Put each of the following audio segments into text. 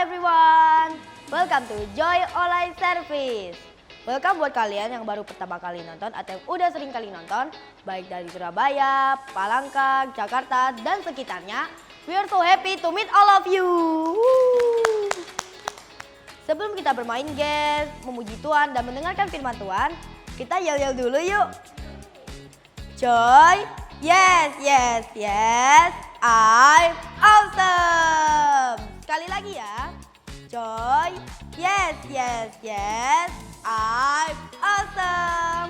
everyone, welcome to Joy Online Service. Welcome buat kalian yang baru pertama kali nonton atau yang udah sering kali nonton, baik dari Surabaya, Palangka, Jakarta, dan sekitarnya. We are so happy to meet all of you. Sebelum kita bermain game, memuji Tuhan dan mendengarkan firman Tuhan, kita yel-yel dulu yuk. Joy, yes, yes, yes, I'm awesome. Sekali lagi ya. Joy, yes, yes, yes, I'm awesome.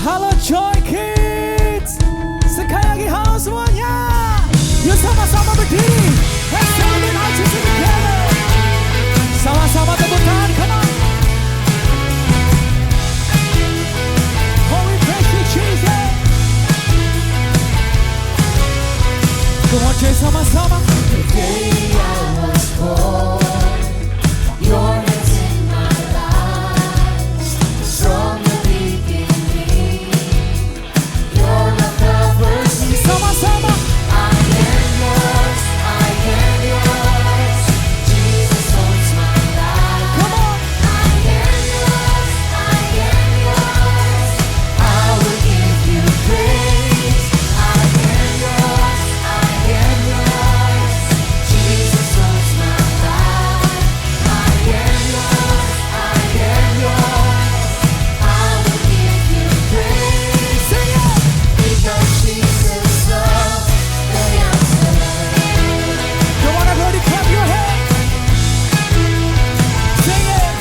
Halo Joy Kids, sekali lagi halo semuanya. Yuk sama-sama berdiri. Let's celebrate our Jesus together. Sama-sama tepuk tangan, come on. Oh, we praise you, Jesus. Come on, Joy, sama-sama. The day I was born, your hands in my life. From the beginning, your love covers me. Sama-sama. I am yours, Jesus owns my life. Come on. I am yours, I will give you praise. I am yours, Jesus owns my life. I am yours, I will give you praise. Sing it. Because Jesus loves the youngster. Come on, everybody, clap your hands. Sing it.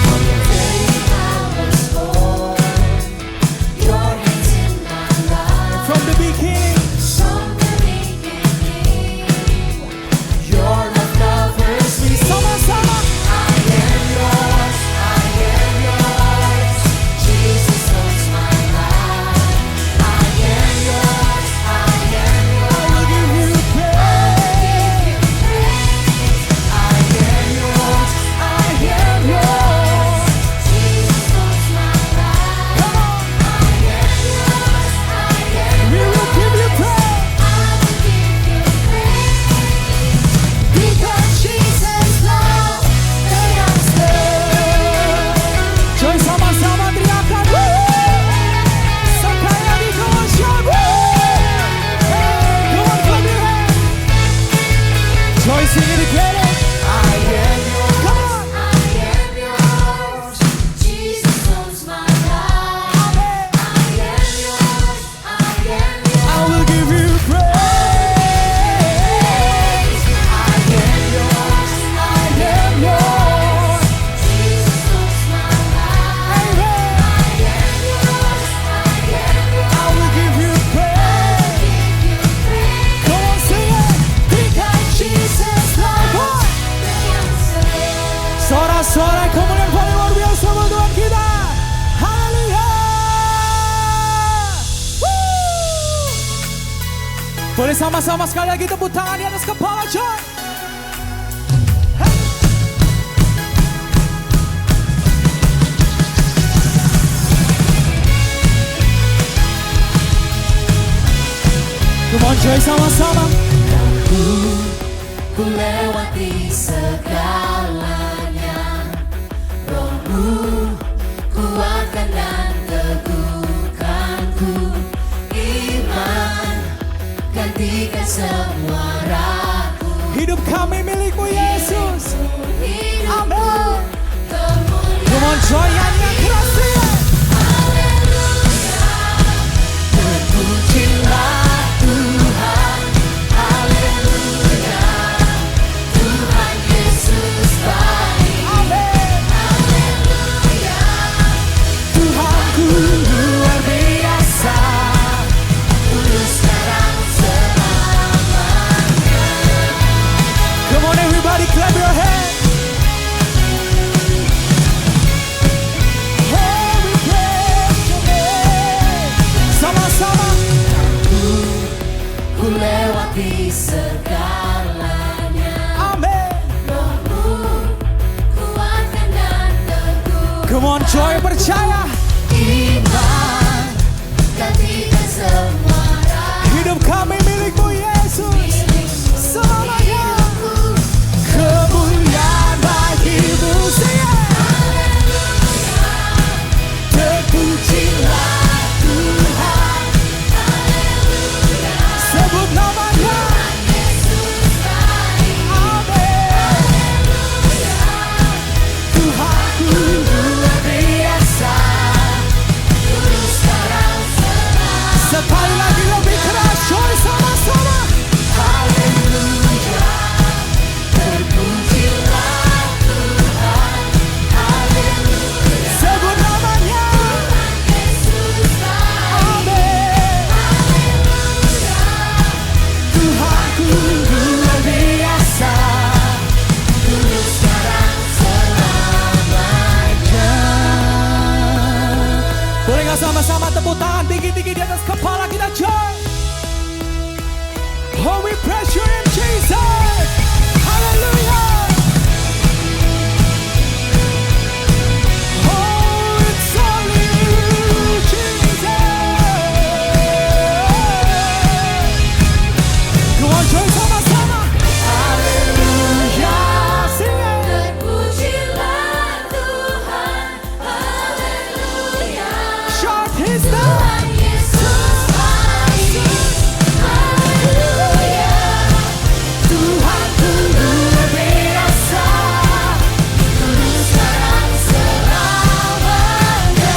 From the day I was born, your hands in my life. From the beginning. From the beginning, your love covers me. Sama-sama. I am yours, Jesus owns my life. I am yours, I will give you praise. I am yours, Jesus owns my life. Come on. I am yours, We will give you praise. I will give you praise. Because Jesus loves the youngster. Joy, sama-sama teriakan. Sekali lagi, come on, shout. Come on, clap your hands. Joy, sing it together. I am yours, Come on. Jesus owns my life. I am yours, I will give you praise. I am yours, Jesus owns my life. Amen. I am yours, I will give you praise. Come on, sing it. because Jesus loves Come on. the youngster. Sorak-sorak kemuliaan paling luar biasa buat Tuhan kita. Haleluya. Woo. Boleh sama-sama sekali lagi tepuk tangan di atas kepala, Joy. Hey. Come on, Joy, sama-sama. Ku lewati segalanya, Rohmu kuatkan dan teguhkanku. Iman gantikan semua ragu. Hidup kami milikmu, Yesus. Hidupku Amin. kemuliaan. Come on, Joy, nyanyi keras ya. Haleluya, terpujilah Tuhan. Haleluya, Tuhan Yesus baik. Amin. Haleluya, Tuhanku luar biasa. kudus sekarang selamanya. Come on, everybody, clap your hands. Oh, we praise your name. Sama-sama. Ku lewati segalanya, Amin. Rohmu kuatkan dan teguhkan. Come on, Joy, percaya. Iman gantikan semua ragu. Hidup kami milikmu, Yesus. luar biasa. dulu sekarang selamanya. Boleh gak sama-sama tepuk tangan tinggi-tinggi di atas kepala kita, coy. Oh, we praise your name, Jesus. Hallelujah. Oh, it's only you, Jesus. Come on, coy, sama-sama. Hallelujah. Sing it. Terpujilah Tuhan, haleluya. Shout his name. Tuhan Yesus baik, haleluya. Tuhanku luar biasa. dulu sekarang selamanya.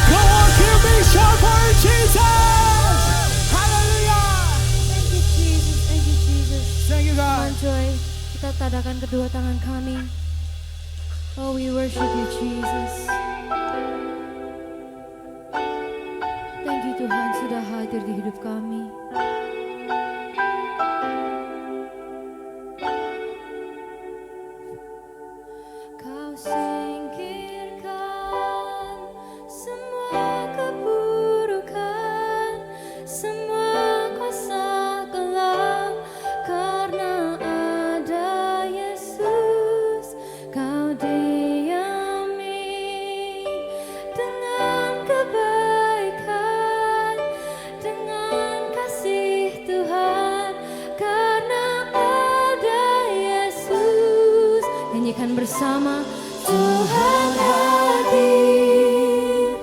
Come on, give me shout for Jesus. Hallelujah. Thank you Jesus, thank you Jesus. Thank you, Come God. on Joy, kita tadakan kedua tangan kami. Oh, we worship you Jesus. Thank you Tuhan sudah hadir di hidup kami. Kau singkirkan semua keburukan, semua kuasa gelap, karena ada Yesus. Kau diami dengan kebaikan, dengan kasih Tuhan, karena ada Yesus. Nyanyikan bersama. Tuhan hadir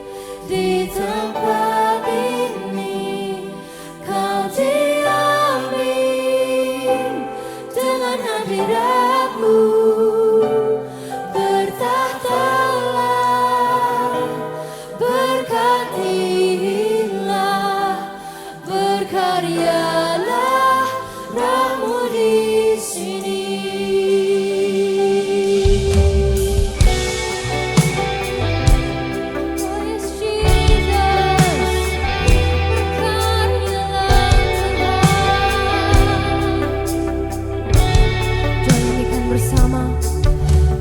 di tempat ini, Kau diami dengan hadirat-Mu, bertahtalah, berkatilah, berkaryalah Roh-Mu di sini. Oh yes Jesus, berkaryalah Tuhan. Joy nyanyikan bersama.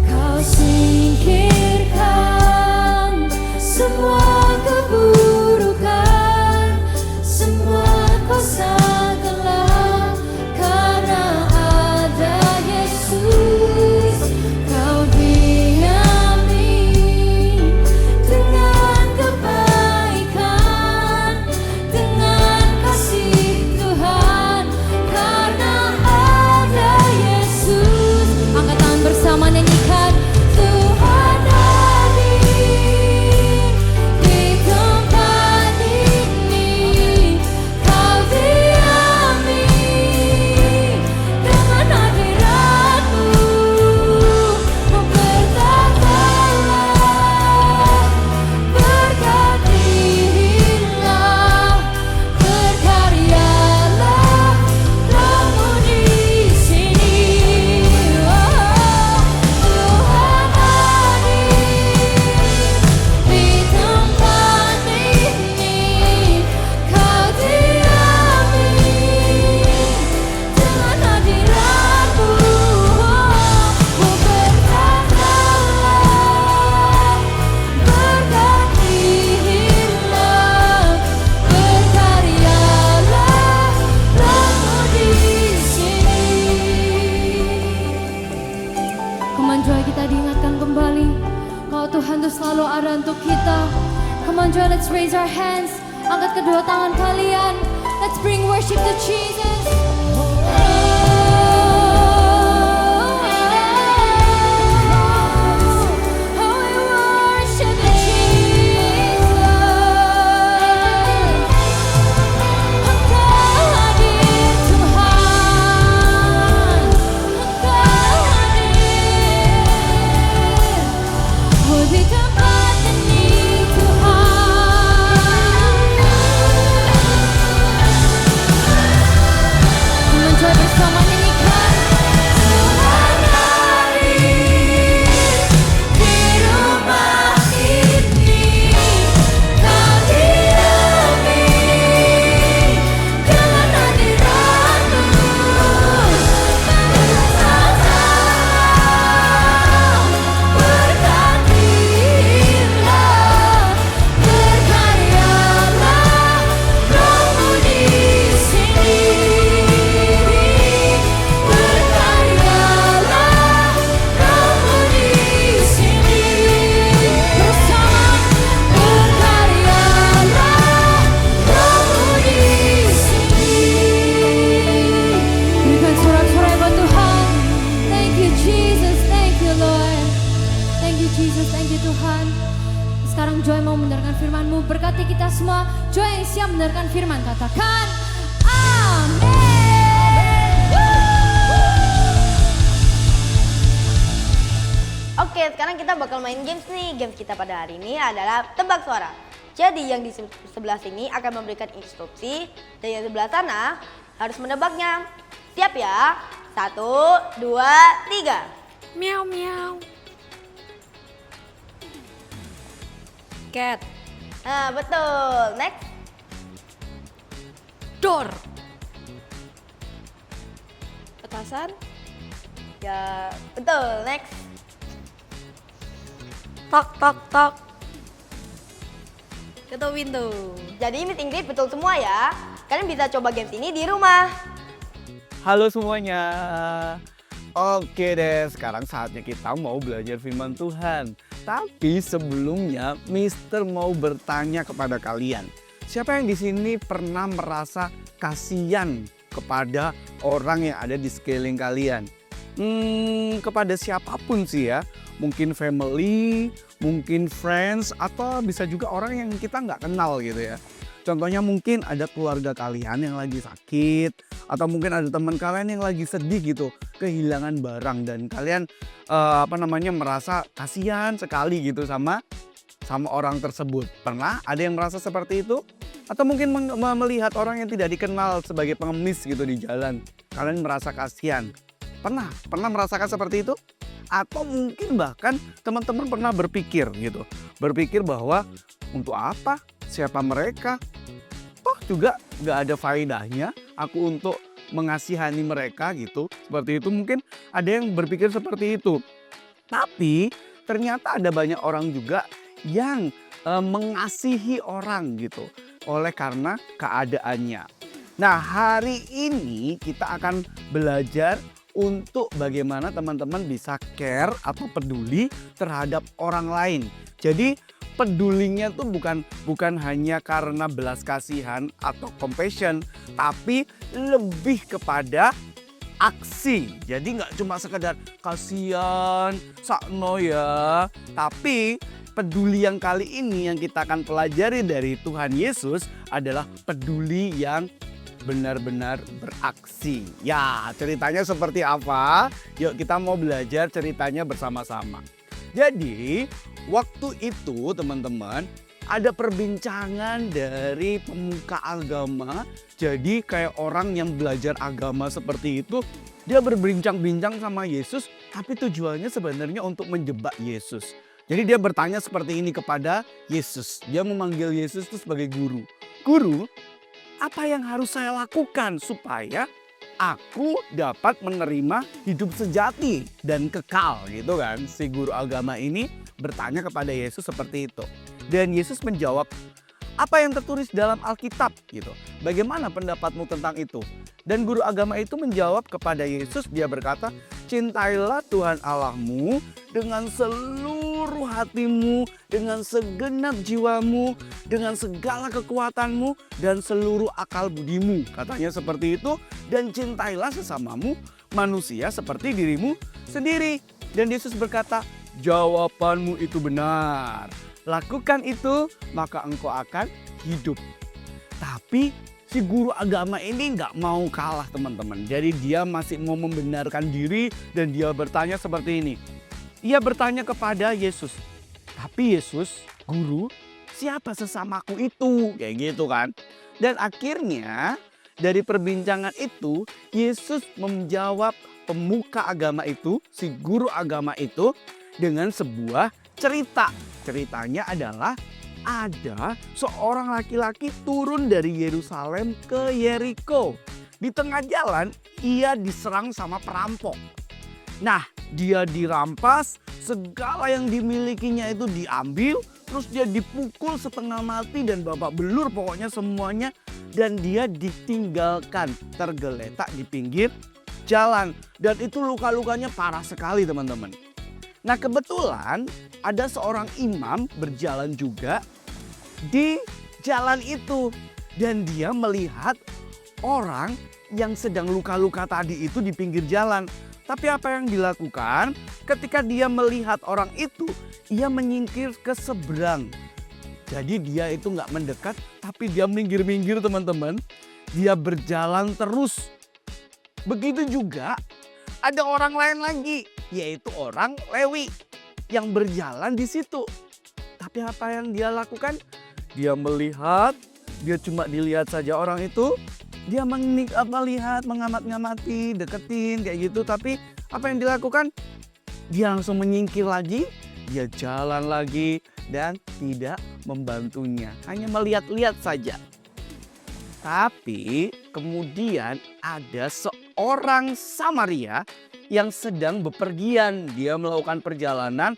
Kau singkirkan semua keburukan, semua kuasa gelap, karena ada Yesus. Kau diami dengan kebaikan, dengan kasih Tuhan, karena ada Yesus. Angkat tangan bersama nyanyikan. Tuhan hadir di tempat ini, Kau diami dengan hadirat-Mu, bertahtalah, berkatilah, berkaryalah Roh-Mu di sini. Tuhan hadir di tempat ini, Kau diami dengan hadirat-Mu, bertahtalah, berkatilah, berkaryalah Roh-Mu di sini. Come on Joy, kita diingatkan kembali kalau Tuhan itu selalu ada untuk kita. Come on Joy, let's raise our hands. Angkat kedua tangan kalian. Let's bring worship to Jesus. Oh, we worship you, Jesus. Engkau hadir Tuhan, Engkau hadir. Oh, di tempat ini Tuhan. hati kita semua. Joy yang siap mendengarkan firman, katakan amin. Oke, sekarang kita bakal main games nih. Games kita pada hari ini adalah tebak suara. Jadi yang di sebelah sini akan memberikan instruksi dan yang sebelah sana harus menebaknya. Siap ya? 1, 2, 3. Meow meow. Cat. Nah, betul. Next. Door. Petasan. Ya, betul. Next. Tok tok tok. Ketuk pintu. Jadi Miss Ingrid betul semua ya. Kalian bisa coba games ini di rumah. Halo semuanya. Oke deh, sekarang saatnya kita mau belajar firman Tuhan. Tapi sebelumnya, Mister mau bertanya kepada kalian. Siapa yang di sini pernah merasa kasihan kepada orang yang ada di sekeliling kalian? Kepada siapapun sih ya. Mungkin family, mungkin friends, atau bisa juga orang yang kita nggak kenal gitu ya. Contohnya mungkin ada keluarga kalian yang lagi sakit, atau mungkin ada teman kalian yang lagi sedih gitu, kehilangan barang dan kalian merasa kasihan sekali gitu sama orang tersebut. Pernah ada yang merasa seperti itu? Atau mungkin melihat orang yang tidak dikenal sebagai pengemis gitu di jalan, kalian merasa kasihan. Pernah merasakan seperti itu? Atau mungkin bahkan teman-teman pernah berpikir gitu. Berpikir bahwa untuk apa? Siapa mereka? Toh juga gak ada faedahnya aku untuk mengasihani mereka gitu. Seperti itu mungkin ada yang berpikir seperti itu. Tapi ternyata ada banyak orang juga yang mengasihi orang gitu. Oleh karena keadaannya. Nah hari ini kita akan belajar untuk bagaimana teman-teman bisa care atau peduli terhadap orang lain. Jadi pedulinya tuh bukan hanya karena belas kasihan atau compassion, tapi lebih kepada aksi. Jadi nggak cuma sekedar kasihan, sakno ya, tapi peduli yang kali ini yang kita akan pelajari dari Tuhan Yesus adalah peduli yang benar-benar beraksi. Ya, ceritanya seperti apa? Yuk kita mau belajar ceritanya bersama-sama. Jadi, waktu itu teman-teman ada perbincangan dari pemuka agama. Jadi kayak orang yang belajar agama seperti itu, dia berbincang-bincang sama Yesus, tapi tujuannya sebenarnya untuk menjebak Yesus. Jadi dia bertanya seperti ini kepada Yesus. Dia memanggil Yesus itu sebagai guru. Guru, apa yang harus saya lakukan supaya aku dapat menerima hidup sejati dan kekal gitu kan. Si guru agama ini bertanya kepada Yesus seperti itu. Dan Yesus menjawab, apa yang tertulis dalam Alkitab gitu. Bagaimana pendapatmu tentang itu? Dan guru agama itu menjawab kepada Yesus, dia berkata, cintailah Tuhan Allahmu dengan seluruh hatimu, dengan segenap jiwamu, dengan segala kekuatanmu, dan seluruh akal budimu. Katanya seperti itu, dan cintailah sesamamu manusia seperti dirimu sendiri. Dan Yesus berkata, jawabanmu itu benar. Lakukan itu, maka engkau akan hidup. Tapi si guru agama ini nggak mau kalah teman-teman. Jadi dia masih mau membenarkan diri dan dia bertanya seperti ini. Ia bertanya kepada Yesus, tapi Yesus, guru, siapa sesamaku itu? Kayak gitu kan. Dan akhirnya dari perbincangan itu, Yesus menjawab pemuka agama itu, si guru agama itu dengan sebuah cerita. Ceritanya adalah ada seorang laki-laki turun dari Yerusalem ke Yeriko. Di tengah jalan ia diserang sama perampok. Nah, dia dirampas, segala yang dimilikinya itu diambil, terus dia dipukul setengah mati dan babak belur pokoknya semuanya. Dan dia ditinggalkan tergeletak di pinggir jalan. Dan itu luka-lukanya parah sekali teman-teman. Nah kebetulan ada seorang imam berjalan juga di jalan itu. Dan dia melihat orang yang sedang luka-luka tadi itu di pinggir jalan. Tapi apa yang dilakukan? Ketika dia melihat orang itu, ia menyingkir ke seberang. Jadi dia itu nggak mendekat, tapi dia minggir-minggir teman-teman. Dia berjalan terus. Begitu juga ada orang lain lagi, yaitu orang Lewi yang berjalan di situ. Tapi apa yang dia lakukan? Dia melihat, dia cuma dilihat saja orang itu. Dia melihat, mengamat-ngamati, deketin kayak gitu. Tapi apa yang dilakukan? Dia langsung menyingkir lagi, dia jalan lagi dan tidak membantunya. Hanya melihat-lihat saja. Tapi kemudian ada seorang Samaria yang sedang bepergian. Dia melakukan perjalanan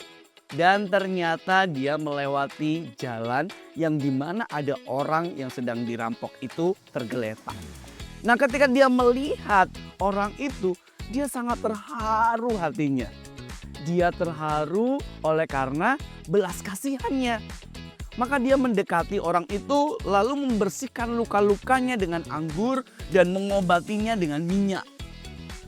dan ternyata dia melewati jalan yang dimana ada orang yang sedang dirampok itu tergeletak. Nah, ketika dia melihat orang itu, dia sangat terharu hatinya. Dia terharu oleh karena belas kasihannya. Maka dia mendekati orang itu lalu membersihkan luka-lukanya dengan anggur dan mengobatinya dengan minyak.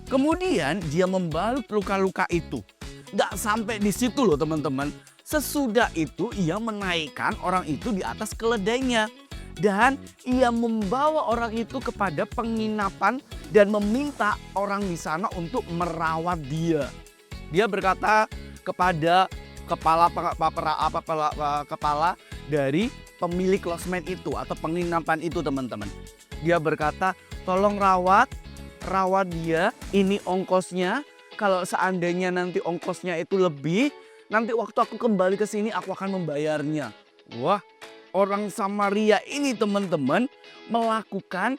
Kemudian dia membalut luka-luka itu. Gak sampai di situ loh teman-teman. Sesudah itu ia menaikkan orang itu di atas keledainya. Dan ia membawa orang itu kepada penginapan dan meminta orang di sana untuk merawat dia. Dia berkata kepada kepala dari pemilik losmen itu atau penginapan itu teman-teman. Dia berkata, tolong rawat dia, ini ongkosnya. Kalau seandainya nanti ongkosnya itu lebih, nanti waktu aku kembali ke sini aku akan membayarnya. Wah, orang Samaria ini teman-teman melakukan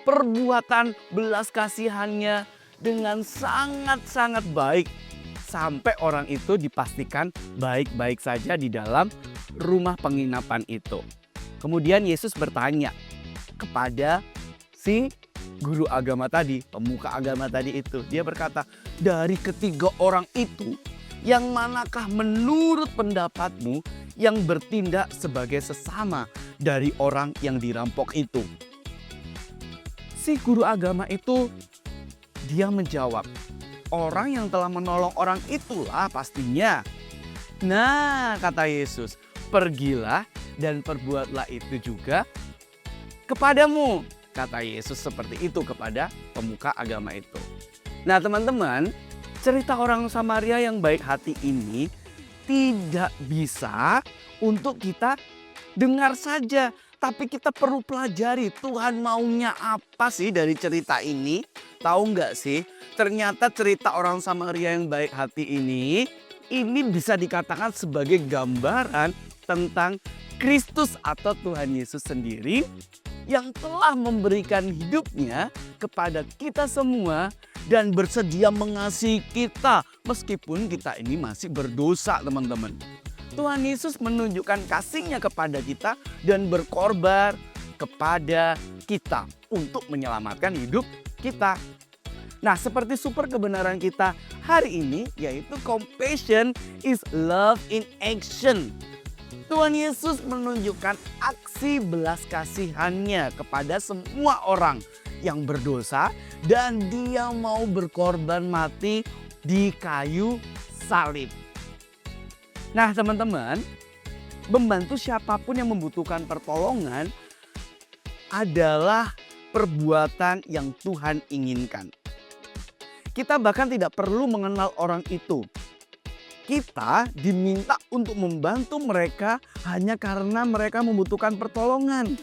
perbuatan belas kasihannya dengan sangat-sangat baik. Sampai orang itu dipastikan baik-baik saja di dalam rumah penginapan itu. Kemudian Yesus bertanya kepada si guru agama tadi, pemuka agama tadi itu. Dia berkata, dari ketiga orang itu, yang manakah menurut pendapatmu yang bertindak sebagai sesama dari orang yang dirampok itu? Si guru agama itu, dia menjawab, orang yang telah menolong orang itulah pastinya. Nah, kata Yesus, pergilah dan perbuatlah itu juga kepadamu. Kata Yesus seperti itu kepada pemuka agama itu. Nah teman-teman, cerita orang Samaria yang baik hati ini tidak bisa untuk kita dengar saja. Tapi kita perlu pelajari Tuhan maunya apa sih dari cerita ini. Tahu nggak sih, ternyata cerita orang Samaria yang baik hati ini bisa dikatakan sebagai gambaran tentang Kristus atau Tuhan Yesus sendiri yang telah memberikan hidupnya kepada kita semua dan bersedia mengasihi kita meskipun kita ini masih berdosa teman-teman. Tuhan Yesus menunjukkan kasih-Nya kepada kita dan berkorban kepada kita untuk menyelamatkan hidup kita. Nah, seperti super kebenaran kita hari ini yaitu compassion is love in action. Tuhan Yesus menunjukkan aksi belas kasihannya kepada semua orang yang berdosa dan dia mau berkorban mati di kayu salib. Nah teman-teman, membantu siapapun yang membutuhkan pertolongan adalah perbuatan yang Tuhan inginkan. Kita bahkan tidak perlu mengenal orang itu. Kita diminta untuk membantu mereka hanya karena mereka membutuhkan pertolongan.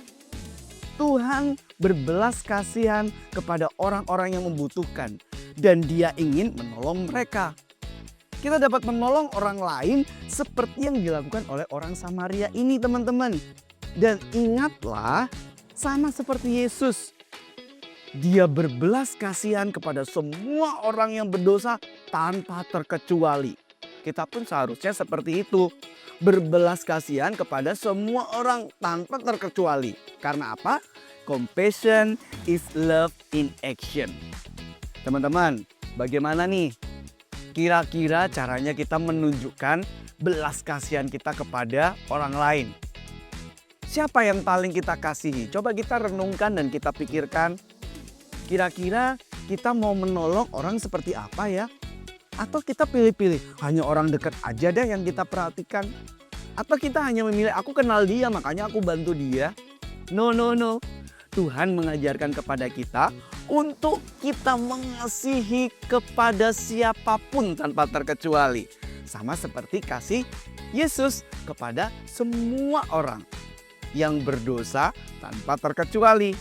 Tuhan berbelas kasihan kepada orang-orang yang membutuhkan dan Dia ingin menolong mereka. Kita dapat menolong orang lain seperti yang dilakukan oleh orang Samaria ini teman-teman. Dan ingatlah, sama seperti Yesus. Dia berbelas kasihan kepada semua orang yang berdosa tanpa terkecuali. Kita pun seharusnya seperti itu. Berbelas kasihan kepada semua orang tanpa terkecuali. Karena apa? Compassion is love in action. Teman-teman, bagaimana nih? Kira-kira caranya kita menunjukkan belas kasihan kita kepada orang lain. Siapa yang paling kita kasihi? Coba kita renungkan dan kita pikirkan. Kira-kira kita mau menolong orang seperti apa ya? Atau kita pilih-pilih, hanya orang dekat aja deh yang kita perhatikan. Atau kita hanya memilih aku kenal dia makanya aku bantu dia. No. Tuhan mengajarkan kepada kita untuk kita mengasihi kepada siapapun tanpa terkecuali. Sama seperti kasih Yesus kepada semua orang yang berdosa tanpa terkecuali.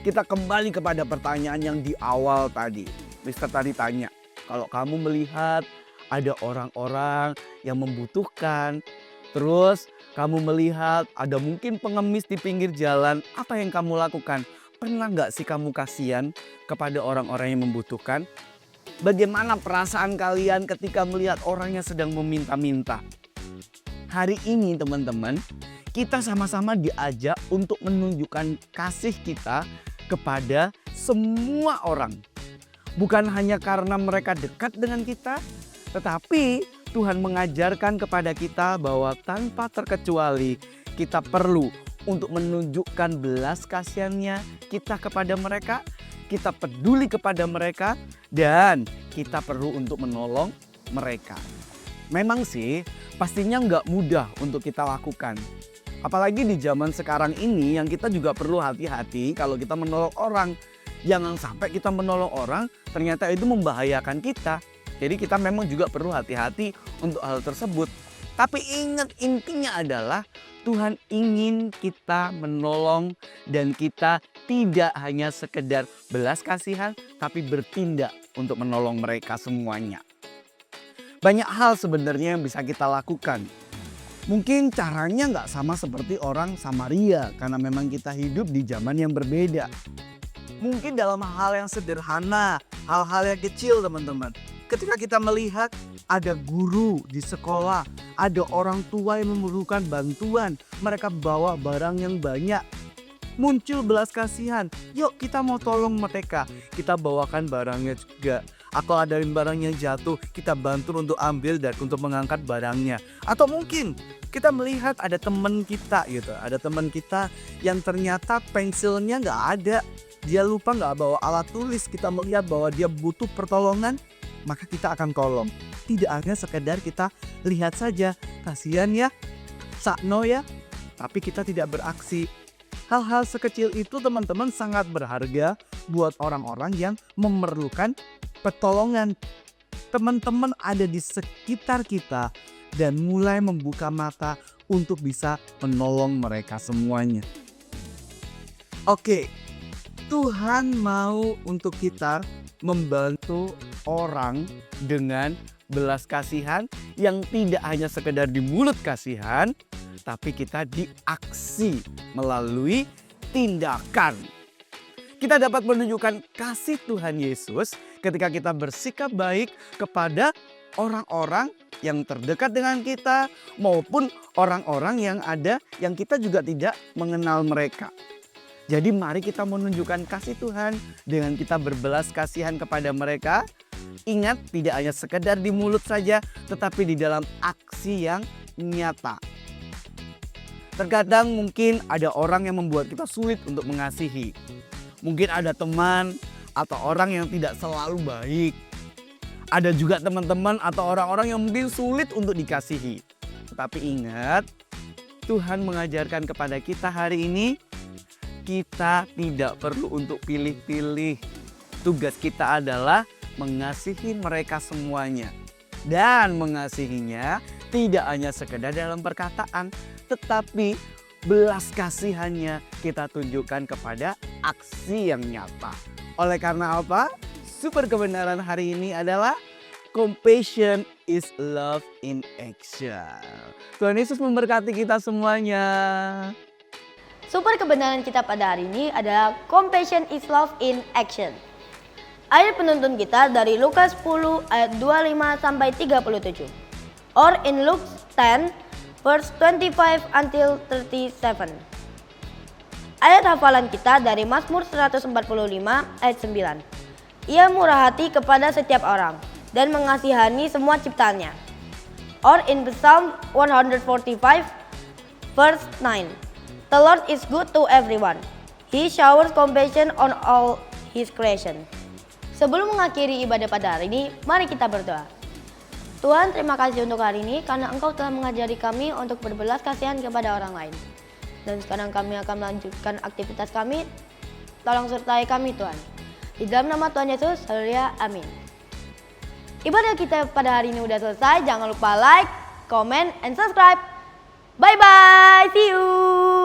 Kita kembali kepada pertanyaan yang di awal tadi. Mister tadi tanya, kalau kamu melihat ada orang-orang yang membutuhkan, terus kamu melihat ada mungkin pengemis di pinggir jalan, apa yang kamu lakukan? Pernah nggak sih kamu kasihan kepada orang-orang yang membutuhkan? Bagaimana perasaan kalian ketika melihat orang yang sedang meminta-minta? Hari ini teman-teman, kita sama-sama diajak untuk menunjukkan kasih kita kepada semua orang. Bukan hanya karena mereka dekat dengan kita, tetapi Tuhan mengajarkan kepada kita bahwa tanpa terkecuali kita perlu untuk menunjukkan belas kasihannya kita kepada mereka, kita peduli kepada mereka, dan kita perlu untuk menolong mereka. Memang sih pastinya nggak mudah untuk kita lakukan. Apalagi di zaman sekarang ini yang kita juga perlu hati-hati kalau kita menolong orang. Jangan sampai kita menolong orang ternyata itu membahayakan kita. Jadi kita memang juga perlu hati-hati untuk hal tersebut. Tapi ingat intinya adalah Tuhan ingin kita menolong dan kita tidak hanya sekedar belas kasihan tapi bertindak untuk menolong mereka semuanya. Banyak hal sebenarnya yang bisa kita lakukan. Mungkin caranya nggak sama seperti orang Samaria karena memang kita hidup di zaman yang berbeda. Mungkin dalam hal yang sederhana, hal-hal yang kecil teman-teman. Ketika kita melihat ada guru di sekolah, ada orang tua yang memerlukan bantuan, mereka bawa barang yang banyak. Muncul belas kasihan, yuk kita mau tolong mereka, kita bawakan barangnya juga. Atau ada barang yang jatuh, kita bantu untuk ambil dan untuk mengangkat barangnya. Atau mungkin kita melihat ada teman kita gitu, ada teman kita yang ternyata pensilnya nggak ada. Dia lupa nggak bawa alat tulis, kita melihat bahwa dia butuh pertolongan, maka kita akan tolong. Tidak hanya sekedar kita lihat saja, kasihan ya, sakno ya, tapi kita tidak beraksi. Hal-hal sekecil itu teman-teman sangat berharga buat orang-orang yang memerlukan pertolongan. Teman-teman ada di sekitar kita dan mulai membuka mata untuk bisa menolong mereka semuanya. Oke, Tuhan mau untuk kita membantu orang dengan belas kasihan yang tidak hanya sekedar di mulut kasihan, tapi kita di aksi melalui tindakan. Kita dapat menunjukkan kasih Tuhan Yesus ketika kita bersikap baik kepada orang-orang yang terdekat dengan kita maupun orang-orang yang ada yang kita juga tidak mengenal mereka. Jadi mari kita menunjukkan kasih Tuhan dengan kita berbelas kasihan kepada mereka. Ingat, tidak hanya sekedar di mulut saja, tetapi di dalam aksi yang nyata. Terkadang mungkin ada orang yang membuat kita sulit untuk mengasihi. Mungkin ada teman atau orang yang tidak selalu baik. Ada juga teman-teman atau orang-orang yang mungkin sulit untuk dikasihi. Tetapi ingat, Tuhan mengajarkan kepada kita hari ini, kita tidak perlu untuk pilih-pilih. Tugas kita adalah mengasihi mereka semuanya. Dan mengasihinya tidak hanya sekedar dalam perkataan, tetapi belas kasihannya kita tunjukkan kepada aksi yang nyata. Oleh karena apa? Super kebenaran hari ini adalah compassion is love in action. Tuhan Yesus memberkati kita semuanya. Super kebenaran kita pada hari ini adalah compassion is love in action. Ayat penuntun kita dari Lukas 10 ayat 25 sampai 37. Or in Luke 10 verse 25 until 37. Ayat hafalan kita dari Mazmur 145 ayat 9. Ia murah hati kepada setiap orang dan mengasihani semua ciptaannya. Or in Psalm 145 verse 9. The Lord is good to everyone. He showers compassion on all His creation. Sebelum mengakhiri ibadah pada hari ini, mari kita berdoa. Tuhan, terima kasih untuk hari ini karena Engkau telah mengajari kami untuk berbelas kasihan kepada orang lain. Dan sekarang kami akan melanjutkan aktivitas kami. Tolong sertai kami Tuhan. Di dalam nama Tuhan Yesus, haleluya, amin. Ibadah kita pada hari ini udah selesai. Jangan lupa like, comment, and subscribe. Bye-bye, see you.